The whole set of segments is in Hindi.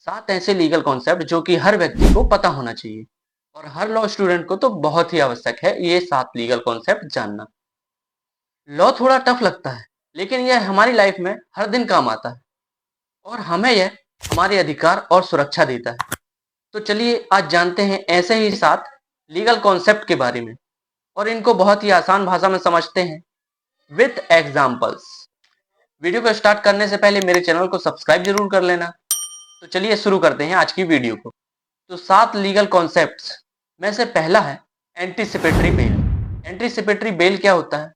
7 ऐसे लीगल कॉन्सेप्ट जो कि हर व्यक्ति को पता होना चाहिए और हर लॉ स्टूडेंट को तो बहुत ही आवश्यक है ये 7 लीगल कॉन्सेप्ट जानना। लॉ थोड़ा टफ लगता है, लेकिन यह हमारी लाइफ में हर दिन काम आता है और हमें यह हमारे अधिकार और सुरक्षा देता है। तो चलिए आज जानते हैं ऐसे ही 7 लीगल कॉन्सेप्ट के बारे में और इनको बहुत ही आसान भाषा में समझते हैं विथ एग्जाम्पल्स। वीडियो को स्टार्ट करने से पहले मेरे चैनल को सब्सक्राइब जरूर कर लेना। तो चलिए शुरू करते हैं आज की वीडियो को। तो 7 लीगल कॉन्सेप्ट्स में से पहला है एंटीसिपेटरी बेल। एंटीसिपेटरी बेल क्या होता है?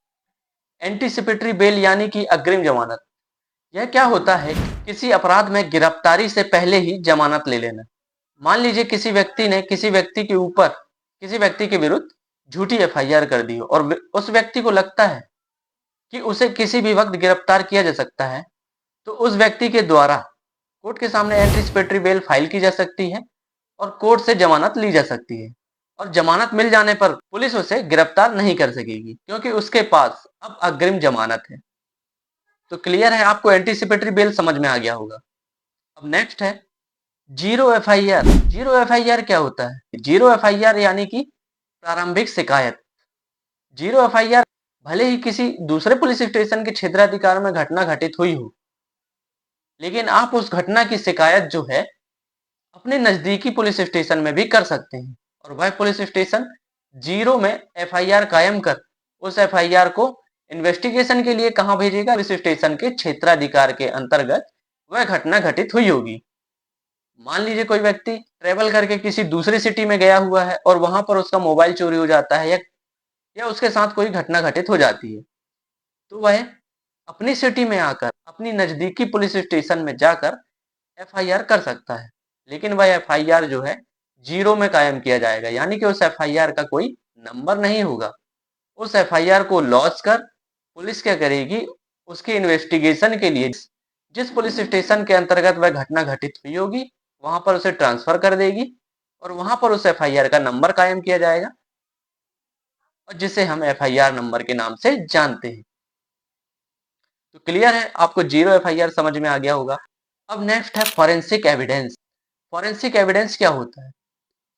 एंटीसिपेटरी बेल यानी कि अग्रिम जमानत। यह क्या होता है? किसी अपराध में गिरफ्तारी से पहले ही जमानत ले लेना। मान लीजिए किसी व्यक्ति ने किसी व्यक्ति के विरुद्ध झूठी एफआईआर कर दी हो और उस व्यक्ति को लगता है कि उसे किसी भी वक्त गिरफ्तार किया जा सकता है, तो उस व्यक्ति के द्वारा कोर्ट के सामने एंटीसिपेटरी बेल फाइल की जा सकती है और कोर्ट से जमानत ली जा सकती है और जमानत मिल जाने पर पुलिस उसे गिरफ्तार नहीं कर सकेगी क्योंकि उसके पास अब अग्रिम जमानत है। तो क्लियर है, आपको एंटीसिपेटरी बेल समझ में आ गया होगा। अब नेक्स्ट है जीरो एफआईआर। जीरो एफआईआर क्या होता है? जीरो एफआईआर यानी कि प्रारंभिक शिकायत। जीरो एफआईआर भले ही किसी दूसरे पुलिस स्टेशन के क्षेत्राधिकार में घटना घटित हुई हो, लेकिन आप उस घटना की शिकायत जो है अपने नजदीकी पुलिस स्टेशन में भी कर सकते हैं और वह पुलिस स्टेशन जीरो में एफआईआर कायम कर उस एफआईआर को इन्वेस्टिगेशन के लिए कहां भेजेगा? पुलिस स्टेशन के क्षेत्राधिकार के अंतर्गत वह घटना घटित हुई होगी। मान लीजिए कोई व्यक्ति ट्रेवल करके किसी दूसरी सिटी में गया हुआ है और वहां पर उसका मोबाइल चोरी हो जाता है या उसके साथ कोई घटना घटित हो जाती है, तो वह अपनी सिटी में आकर अपनी नजदीकी पुलिस स्टेशन में जाकर एफआईआर कर सकता है, लेकिन वह एफआईआर जो है जीरो में कायम किया जाएगा, यानी कि उस एफआईआर का कोई नंबर नहीं होगा। उस एफआईआर को लॉन्च कर पुलिस क्या करेगी? उसकी इन्वेस्टिगेशन के लिए जिस पुलिस स्टेशन के अंतर्गत वह घटना घटित हुई होगी वहां पर उसे ट्रांसफर कर देगी और वहां पर उस एफआईआर का नंबर कायम किया जाएगा और जिसे हम एफआईआर नंबर के नाम से जानते हैं। तो क्लियर है, आपको जीरो एफआईआर समझ में आ गया होगा। अब नेक्स्ट है फॉरेंसिक एविडेंस। फॉरेंसिक एविडेंस क्या होता है?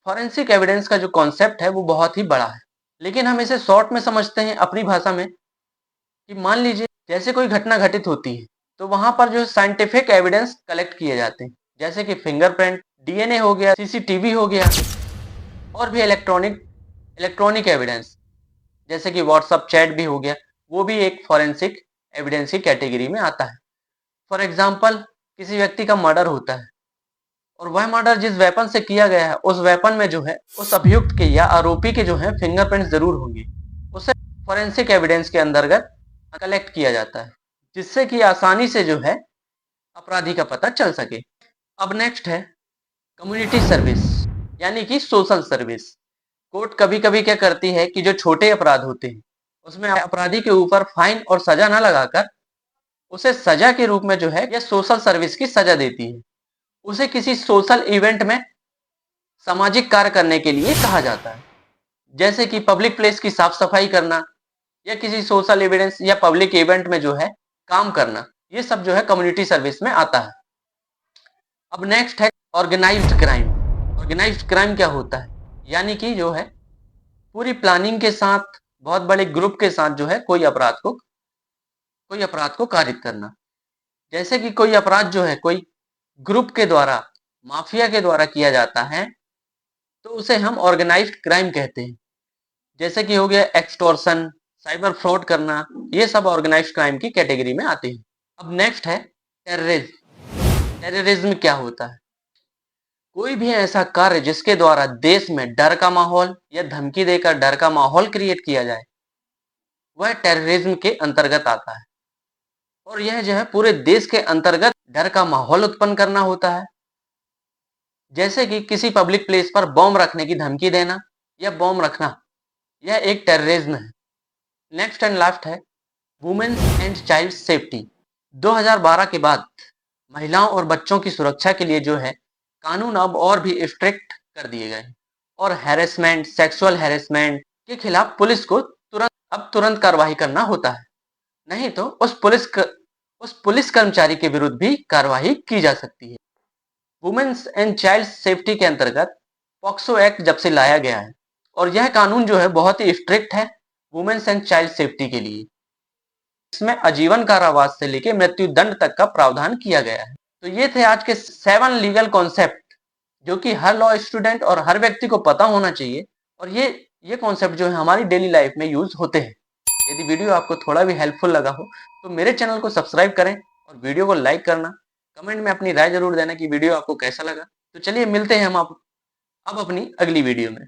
फॉरेंसिक एविडेंस का जो कॉन्सेप्ट है वो बहुत ही बड़ा है, लेकिन हम इसे शॉर्ट में समझते हैं अपनी भाषा में कि मान लीजिए जैसे कोई घटना घटित होती है तो वहां पर जो साइंटिफिक एविडेंस कलेक्ट किए जाते हैं, जैसे कि फिंगरप्रिंट, डीएनए हो गया, सीसीटीवी हो गया और भी इलेक्ट्रॉनिक एविडेंस जैसे कि व्हाट्सएप चैट भी हो गया, वो भी एक फॉरेंसिक एविडेंस की कैटेगरी में आता है। फॉर एग्जाम्पल किसी व्यक्ति का मर्डर होता है और वह मर्डर जिस वेपन से किया गया है उस वेपन में जो है उस अभियुक्त के या आरोपी के जो है फिंगरप्रिंट जरूर होंगे, उसे फॉरेंसिक एविडेंस के अंतर्गत कलेक्ट किया जाता है जिससे कि आसानी से जो है अपराधी का पता चल सके। अब नेक्स्ट है कम्युनिटी सर्विस यानी कि सोशल सर्विस। कोर्ट कभी कभी क्या करती है कि जो छोटे अपराध होते हैं उसमें अपराधी के ऊपर फाइन और सजा न लगाकर उसे सजा के रूप में जो है या सोशल सर्विस की सजा देती है। उसे किसी सोशल इवेंट में सामाजिक कार्य करने के लिए कहा जाता है, जैसे कि पब्लिक प्लेस की साफ सफाई करना या किसी सोशल एविडेंस या पब्लिक इवेंट में जो है काम करना, ये सब जो है कम्युनिटी सर्विस में आता है। अब नेक्स्ट है ऑर्गेनाइज्ड क्राइम। ऑर्गेनाइज्ड क्राइम क्या होता है? यानी कि जो है पूरी प्लानिंग के साथ बहुत बड़े ग्रुप के साथ जो है कोई अपराध को कारित करना। जैसे कि कोई अपराध जो है कोई ग्रुप के द्वारा, माफिया के द्वारा किया जाता है तो उसे हम ऑर्गेनाइज्ड क्राइम कहते हैं। जैसे कि हो गया एक्सटॉर्शन, साइबर फ्रॉड करना, ये सब ऑर्गेनाइज्ड क्राइम की कैटेगरी में आते हैं। अब नेक्स्ट है टेररिज्म। टेररिज्म क्या होता है? कोई भी ऐसा कार्य जिसके द्वारा देश में डर का माहौल या धमकी देकर डर का माहौल क्रिएट किया जाए वह टेररिज्म के अंतर्गत आता है और यह जो है पूरे देश के अंतर्गत डर का माहौल उत्पन्न करना होता है। जैसे कि किसी पब्लिक प्लेस पर बॉम्ब रखने की धमकी देना या बॉम्ब रखना, यह एक टेररिज्म है। नेक्स्ट एंड लास्ट है वुमेन्स एंड चाइल्ड सेफ्टी। 2012 के बाद महिलाओं और बच्चों की सुरक्षा के लिए जो है कानून अब और भी स्ट्रिक्ट कर दिए गए और हैरेसमेंट, सेक्सुअल हैरेसमेंट के खिलाफ पुलिस को तुरंत कार्रवाई करना होता है, नहीं तो उस पुलिस कर्मचारी के विरुद्ध भी कार्रवाई की जा सकती है। वुमेन्स एंड चाइल्ड सेफ्टी के अंतर्गत पॉक्सो एक्ट जब से लाया गया है और यह कानून जो है बहुत ही स्ट्रिक्ट है वुमेन्स एंड चाइल्ड सेफ्टी के लिए। इसमें आजीवन कारावास से लेकर मृत्यु दंड तक का प्रावधान किया गया है। तो ये थे आज के 7 लीगल कॉन्सेप्ट जो कि हर लॉ स्टूडेंट और हर व्यक्ति को पता होना चाहिए और ये कॉन्सेप्ट जो है हमारी डेली लाइफ में यूज होते हैं। यदि वीडियो आपको थोड़ा भी हेल्पफुल लगा हो तो मेरे चैनल को सब्सक्राइब करें और वीडियो को लाइक करना, कमेंट में अपनी राय जरूर देना कि वीडियो आपको कैसा लगा। तो चलिए मिलते हैं हम अब अपनी अगली वीडियो में।